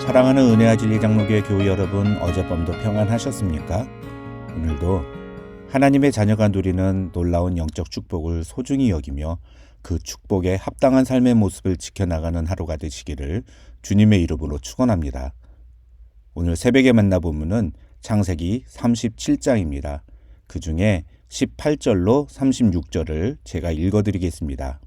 사랑하는 은혜와 진리 장로교회 교우 여러분, 어젯밤도 평안하셨습니까? 오늘도 하나님의 자녀가 누리는 놀라운 영적 축복을 소중히 여기며 그 축복에 합당한 삶의 모습을 지켜나가는 하루가 되시기를 주님의 이름으로 축원합니다. 오늘 새벽에 만나보면은 창세기 37장입니다. 그 중에 18절로 36절을 제가 읽어드리겠습니다.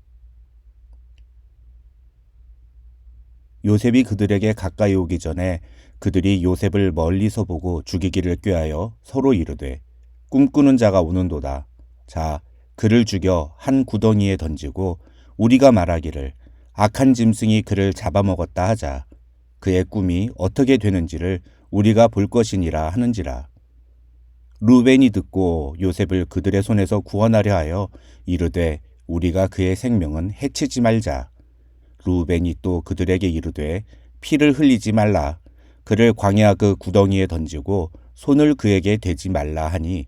요셉이 그들에게 가까이 오기 전에 그들이 요셉을 멀리서 보고 죽이기를 꾀하여 서로 이르되 꿈꾸는 자가 오는도다. 자, 그를 죽여 한 구덩이에 던지고 우리가 말하기를 악한 짐승이 그를 잡아먹었다 하자. 그의 꿈이 어떻게 되는지를 우리가 볼 것이니라 하는지라. 루벤이 듣고 요셉을 그들의 손에서 구원하려 하여 이르되 우리가 그의 생명은 해치지 말자. 루벤이 또 그들에게 이르되 피를 흘리지 말라. 그를 광야 그 구덩이에 던지고 손을 그에게 대지 말라 하니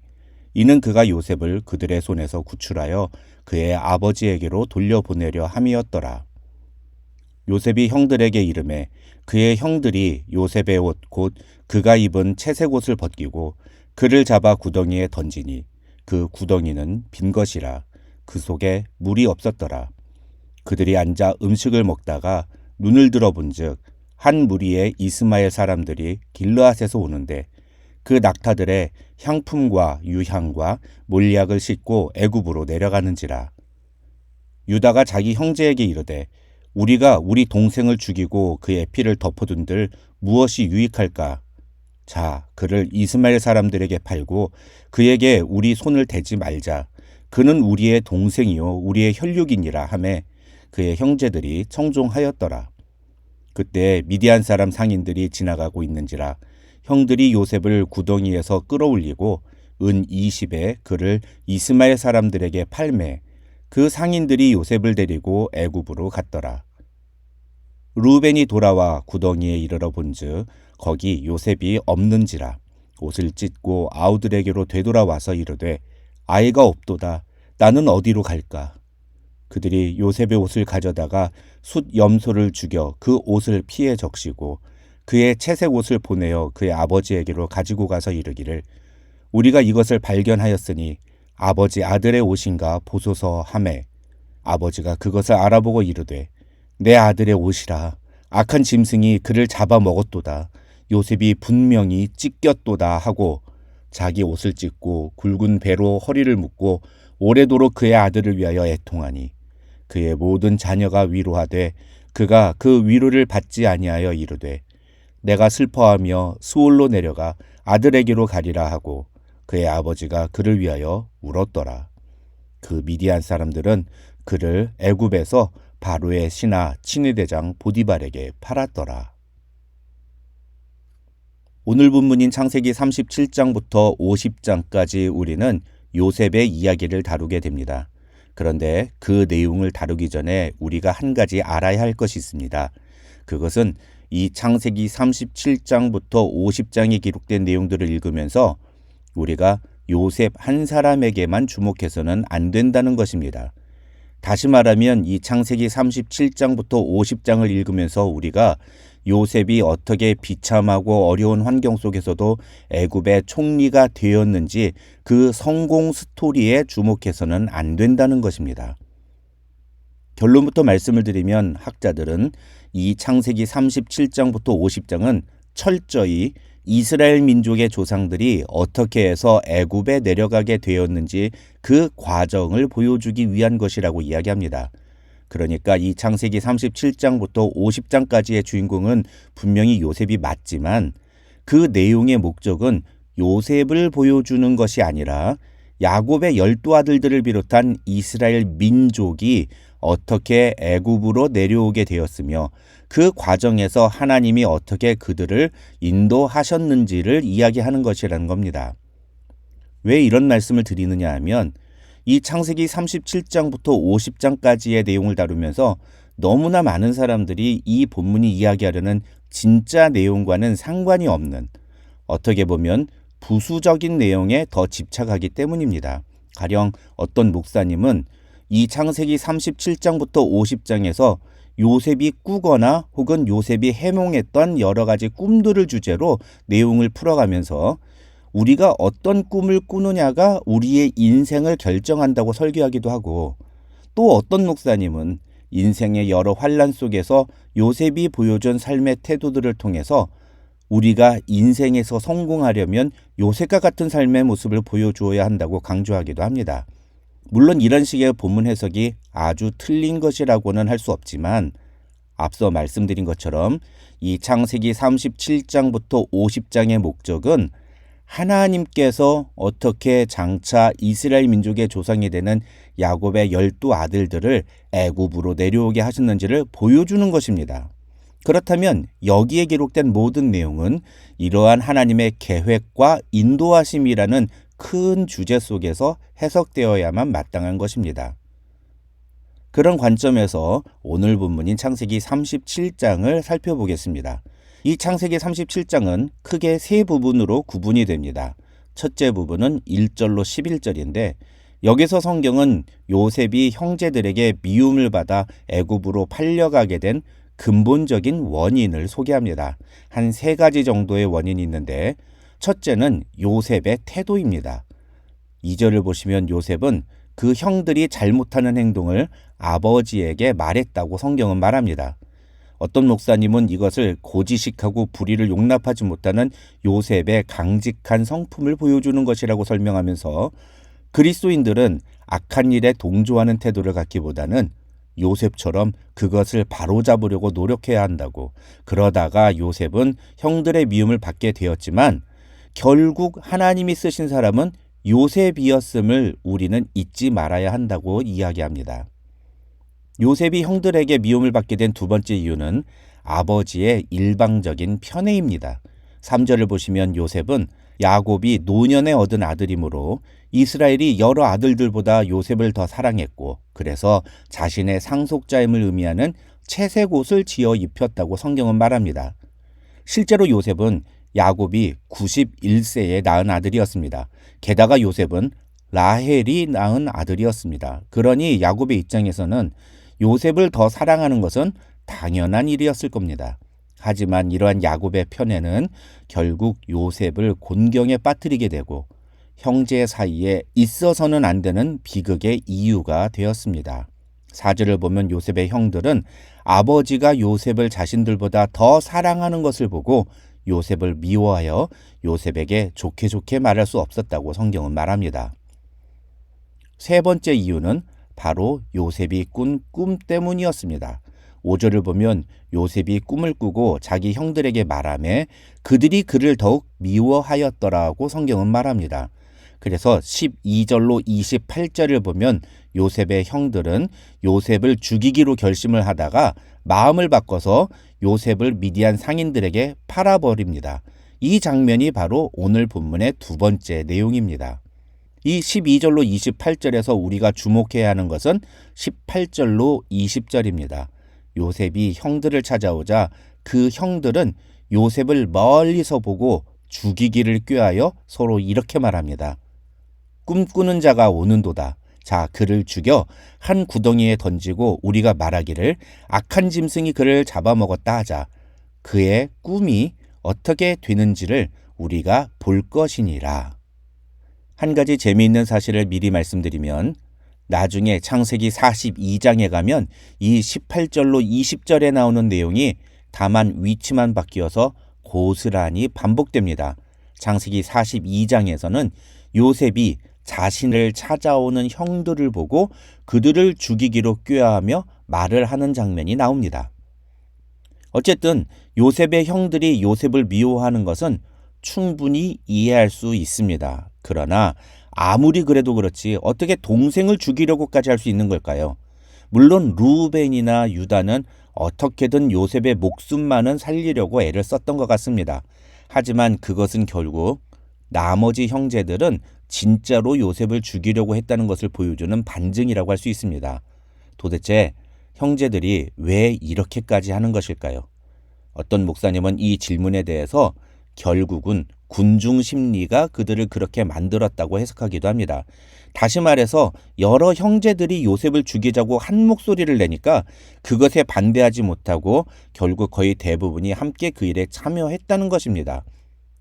이는 그가 요셉을 그들의 손에서 구출하여 그의 아버지에게로 돌려보내려 함이었더라. 요셉이 형들에게 이르매 그의 형들이 요셉의 옷 곧 그가 입은 채색 옷을 벗기고 그를 잡아 구덩이에 던지니 그 구덩이는 빈 것이라. 그 속에 물이 없었더라. 그들이 앉아 음식을 먹다가 눈을 들어본즉 한 무리의 이스마엘 사람들이 길르앗에서 오는데 그 낙타들의 향품과 유향과 몰약을 싣고 애굽으로 내려가는지라. 유다가 자기 형제에게 이르되 우리가 우리 동생을 죽이고 그의 피를 덮어둔들 무엇이 유익할까? 자, 그를 이스마엘 사람들에게 팔고 그에게 우리 손을 대지 말자. 그는 우리의 동생이요 우리의 혈육이니라 하매 그의 형제들이 청종하였더라. 그때 미디안 사람 상인들이 지나가고 있는지라 형들이 요셉을 구덩이에서 끌어올리고 은 20에 그를 이스마엘 사람들에게 팔매 그 상인들이 요셉을 데리고 애굽으로 갔더라. 루벤이 돌아와 구덩이에 이르러 본즉 거기 요셉이 없는지라. 옷을 찢고 아우들에게로 되돌아와서 이르되 아이가 없도다. 나는 어디로 갈까? 그들이 요셉의 옷을 가져다가 숫 염소를 죽여 그 옷을 피에 적시고 그의 채색 옷을 보내어 그의 아버지에게로 가지고 가서 이르기를 우리가 이것을 발견하였으니 아버지 아들의 옷인가 보소서 하매 아버지가 그것을 알아보고 이르되 내 아들의 옷이라. 악한 짐승이 그를 잡아먹었도다. 요셉이 분명히 찢겼도다 하고 자기 옷을 찢고 굵은 배로 허리를 묶고 오래도록 그의 아들을 위하여 애통하니 그의 모든 자녀가 위로하되 그가 그 위로를 받지 아니하여 이르되 내가 슬퍼하며 수올로 내려가 아들에게로 가리라 하고 그의 아버지가 그를 위하여 울었더라. 그 미디안 사람들은 그를 애굽에서 바로의 신하 친위대장 보디발에게 팔았더라. 오늘 본문인 창세기 37장부터 50장까지 우리는 요셉의 이야기를 다루게 됩니다. 그런데 그 내용을 다루기 전에 우리가 한 가지 알아야 할 것이 있습니다. 그것은 이 창세기 37장부터 50장에 기록된 내용들을 읽으면서 우리가 요셉 한 사람에게만 주목해서는 안 된다는 것입니다. 다시 말하면 이 창세기 37장부터 50장을 읽으면서 우리가 요셉이 어떻게 비참하고 어려운 환경 속에서도 애굽의 총리가 되었는지 그 성공 스토리에 주목해서는 안 된다는 것입니다. 결론부터 말씀을 드리면 학자들은 이 창세기 37장부터 50장은 철저히 이스라엘 민족의 조상들이 어떻게 해서 애굽에 내려가게 되었는지 그 과정을 보여주기 위한 것이라고 이야기합니다. 그러니까 이 창세기 37장부터 50장까지의 주인공은 분명히 요셉이 맞지만 그 내용의 목적은 요셉을 보여주는 것이 아니라 야곱의 12아들들을 비롯한 이스라엘 민족이 어떻게 애굽으로 내려오게 되었으며 그 과정에서 하나님이 어떻게 그들을 인도하셨는지를 이야기하는 것이라는 겁니다. 왜 이런 말씀을 드리느냐 하면 이 창세기 37장부터 50장까지의 내용을 다루면서 너무나 많은 사람들이 이 본문이 이야기하려는 진짜 내용과는 상관이 없는 어떻게 보면 부수적인 내용에 더 집착하기 때문입니다. 가령 어떤 목사님은 이 창세기 37장부터 50장에서 요셉이 꾸거나 혹은 요셉이 해몽했던 여러 가지 꿈들을 주제로 내용을 풀어가면서 우리가 어떤 꿈을 꾸느냐가 우리의 인생을 결정한다고 설교하기도 하고, 또 어떤 목사님은 인생의 여러 환란 속에서 요셉이 보여준 삶의 태도들을 통해서 우리가 인생에서 성공하려면 요셉과 같은 삶의 모습을 보여주어야 한다고 강조하기도 합니다. 물론 이런 식의 본문 해석이 아주 틀린 것이라고는 할 수 없지만, 앞서 말씀드린 것처럼 이 창세기 37장부터 50장의 목적은 하나님께서 어떻게 장차 이스라엘 민족의 조상이 되는 야곱의 12아들들을 애굽으로 내려오게 하셨는지를 보여주는 것입니다. 그렇다면 여기에 기록된 모든 내용은 이러한 하나님의 계획과 인도하심이라는 큰 주제 속에서 해석되어야만 마땅한 것입니다. 그런 관점에서 오늘 본문인 창세기 37장을 살펴보겠습니다. 이 창세기 37장은 크게 세 부분으로 구분이 됩니다. 첫째 부분은 1절로 11절인데 여기서 성경은 요셉이 형제들에게 미움을 받아 애굽으로 팔려가게 된 근본적인 원인을 소개합니다. 한 세 가지 정도의 원인이 있는데 첫째는 요셉의 태도입니다. 2절을 보시면 요셉은 그 형들이 잘못하는 행동을 아버지에게 말했다고 성경은 말합니다. 어떤 목사님은 이것을 고지식하고 불의를 용납하지 못하는 요셉의 강직한 성품을 보여주는 것이라고 설명하면서 그리스도인들은 악한 일에 동조하는 태도를 갖기보다는 요셉처럼 그것을 바로잡으려고 노력해야 한다고, 그러다가 요셉은 형들의 미움을 받게 되었지만 결국 하나님이 쓰신 사람은 요셉이었음을 우리는 잊지 말아야 한다고 이야기합니다. 요셉이 형들에게 미움을 받게 된 두 번째 이유는 아버지의 일방적인 편애입니다. 3절을 보시면 요셉은 야곱이 노년에 얻은 아들이므로 이스라엘이 여러 아들들보다 요셉을 더 사랑했고 그래서 자신의 상속자임을 의미하는 채색 옷을 지어 입혔다고 성경은 말합니다. 실제로 요셉은 야곱이 91세에 낳은 아들이었습니다. 게다가 요셉은 라헬이 낳은 아들이었습니다. 그러니 야곱의 입장에서는 요셉을 더 사랑하는 것은 당연한 일이었을 겁니다. 하지만 이러한 야곱의 편애는 결국 요셉을 곤경에 빠뜨리게 되고 형제 사이에 있어서는 안 되는 비극의 이유가 되었습니다. 4절을 보면 요셉의 형들은 아버지가 요셉을 자신들보다 더 사랑하는 것을 보고 요셉을 미워하여 요셉에게 좋게 말할 수 없었다고 성경은 말합니다. 세 번째 이유는 바로 요셉이 꾼 꿈 때문이었습니다. 5절을 보면 요셉이 꿈을 꾸고 자기 형들에게 말하며 그들이 그를 더욱 미워하였더라고 성경은 말합니다. 그래서 12절로 28절을 보면 요셉의 형들은 요셉을 죽이기로 결심을 하다가 마음을 바꿔서 요셉을 미디안 상인들에게 팔아버립니다. 이 장면이 바로 오늘 본문의 두 번째 내용입니다. 이 12절로 28절에서 우리가 주목해야 하는 것은 18절로 20절입니다. 요셉이 형들을 찾아오자 그 형들은 요셉을 멀리서 보고 죽이기를 꾀하여 서로 이렇게 말합니다. 꿈꾸는 자가 오는도다. 자, 그를 죽여 한 구덩이에 던지고 우리가 말하기를 악한 짐승이 그를 잡아먹었다 하자. 그의 꿈이 어떻게 되는지를 우리가 볼 것이니라. 한 가지 재미있는 사실을 미리 말씀드리면 나중에 창세기 42장에 가면 이 18절로 20절에 나오는 내용이 다만 위치만 바뀌어서 고스란히 반복됩니다. 창세기 42장에서는 요셉이 자신을 찾아오는 형들을 보고 그들을 죽이기로 꾀하며 말을 하는 장면이 나옵니다. 어쨌든 요셉의 형들이 요셉을 미워하는 것은 충분히 이해할 수 있습니다. 그러나 아무리 그래도 그렇지 어떻게 동생을 죽이려고까지 할 수 있는 걸까요? 물론 루벤이나 유다는 어떻게든 요셉의 목숨만은 살리려고 애를 썼던 것 같습니다. 하지만 그것은 결국 나머지 형제들은 진짜로 요셉을 죽이려고 했다는 것을 보여주는 반증이라고 할 수 있습니다. 도대체 형제들이 왜 이렇게까지 하는 것일까요? 어떤 목사님은 이 질문에 대해서 결국은 군중 심리가 그들을 그렇게 만들었다고 해석하기도 합니다. 다시 말해서 여러 형제들이 요셉을 죽이자고 한 목소리를 내니까 그것에 반대하지 못하고 결국 거의 대부분이 함께 그 일에 참여했다는 것입니다.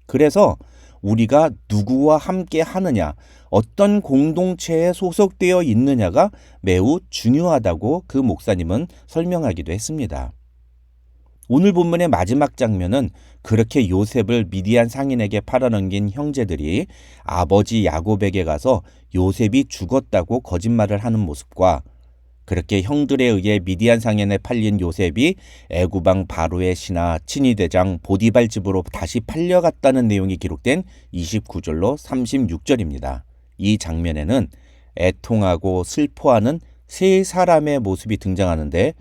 그래서 우리가 누구와 함께 하느냐, 어떤 공동체에 소속되어 있느냐가 매우 중요하다고 그 목사님은 설명하기도 했습니다. 오늘 본문의 마지막 장면은 그렇게 요셉을 미디안 상인에게 팔아넘긴 형제들이 아버지 야곱에게 가서 요셉이 죽었다고 거짓말을 하는 모습과 그렇게 형들에 의해 미디안 상인에 팔린 요셉이 애굽왕 바로의 신하 친위대장 보디발 집으로 다시 팔려갔다는 내용이 기록된 29절로 36절입니다. 이 장면에는 애통하고 슬퍼하는 세 사람의 모습이 등장하는데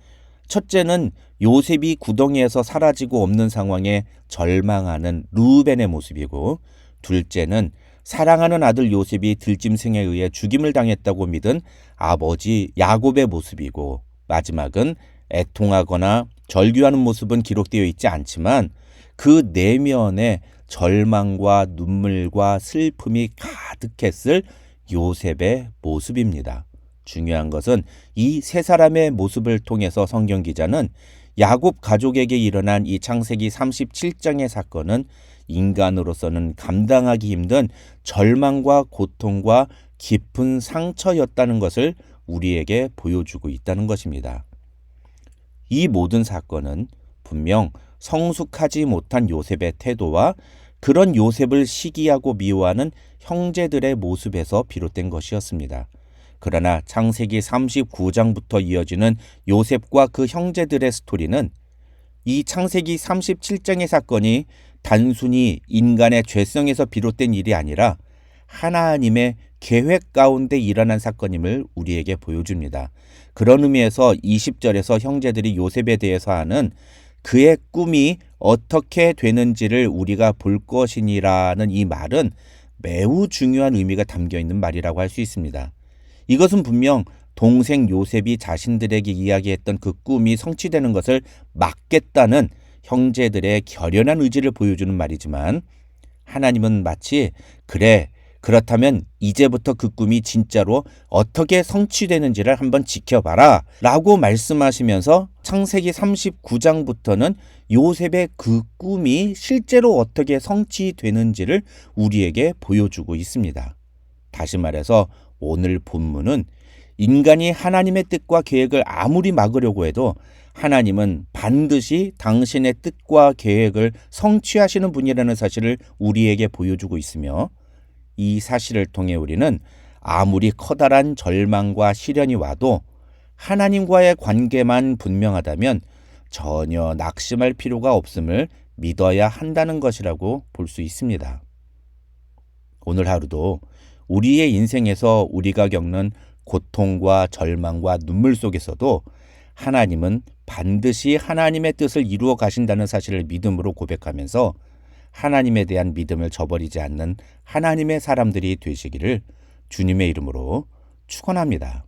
첫째는 요셉이 구덩이에서 사라지고 없는 상황에 절망하는 루벤의 모습이고 둘째는 사랑하는 아들 요셉이 들짐승에 의해 죽임을 당했다고 믿은 아버지 야곱의 모습이고 마지막은 애통하거나 절규하는 모습은 기록되어 있지 않지만 그 내면에 절망과 눈물과 슬픔이 가득했을 요셉의 모습입니다. 중요한 것은 이 세 사람의 모습을 통해서 성경 기자는 야곱 가족에게 일어난 이 창세기 37장의 사건은 인간으로서는 감당하기 힘든 절망과 고통과 깊은 상처였다는 것을 우리에게 보여주고 있다는 것입니다. 이 모든 사건은 분명 성숙하지 못한 요셉의 태도와 그런 요셉을 시기하고 미워하는 형제들의 모습에서 비롯된 것이었습니다. 그러나 창세기 39장부터 이어지는 요셉과 그 형제들의 스토리는 이 창세기 37장의 사건이 단순히 인간의 죄성에서 비롯된 일이 아니라 하나님의 계획 가운데 일어난 사건임을 우리에게 보여줍니다. 그런 의미에서 20절에서 형제들이 요셉에 대해서 하는 그의 꿈이 어떻게 되는지를 우리가 볼 것이니라는 이 말은 매우 중요한 의미가 담겨 있는 말이라고 할 수 있습니다. 이것은 분명 동생 요셉이 자신들에게 이야기했던 그 꿈이 성취되는 것을 막겠다는 형제들의 결연한 의지를 보여주는 말이지만 하나님은 마치 그래, 그렇다면 이제부터 그 꿈이 진짜로 어떻게 성취되는지를 한번 지켜봐라 라고 말씀하시면서 창세기 39장부터는 요셉의 그 꿈이 실제로 어떻게 성취되는지를 우리에게 보여주고 있습니다. 다시 말해서 오늘 본문은 인간이 하나님의 뜻과 계획을 아무리 막으려고 해도 하나님은 반드시 당신의 뜻과 계획을 성취하시는 분이라는 사실을 우리에게 보여주고 있으며 이 사실을 통해 우리는 아무리 커다란 절망과 시련이 와도 하나님과의 관계만 분명하다면 전혀 낙심할 필요가 없음을 믿어야 한다는 것이라고 볼 수 있습니다. 오늘 하루도 우리의 인생에서 우리가 겪는 고통과 절망과 눈물 속에서도 하나님은 반드시 하나님의 뜻을 이루어 가신다는 사실을 믿음으로 고백하면서 하나님에 대한 믿음을 저버리지 않는 하나님의 사람들이 되시기를 주님의 이름으로 축원합니다.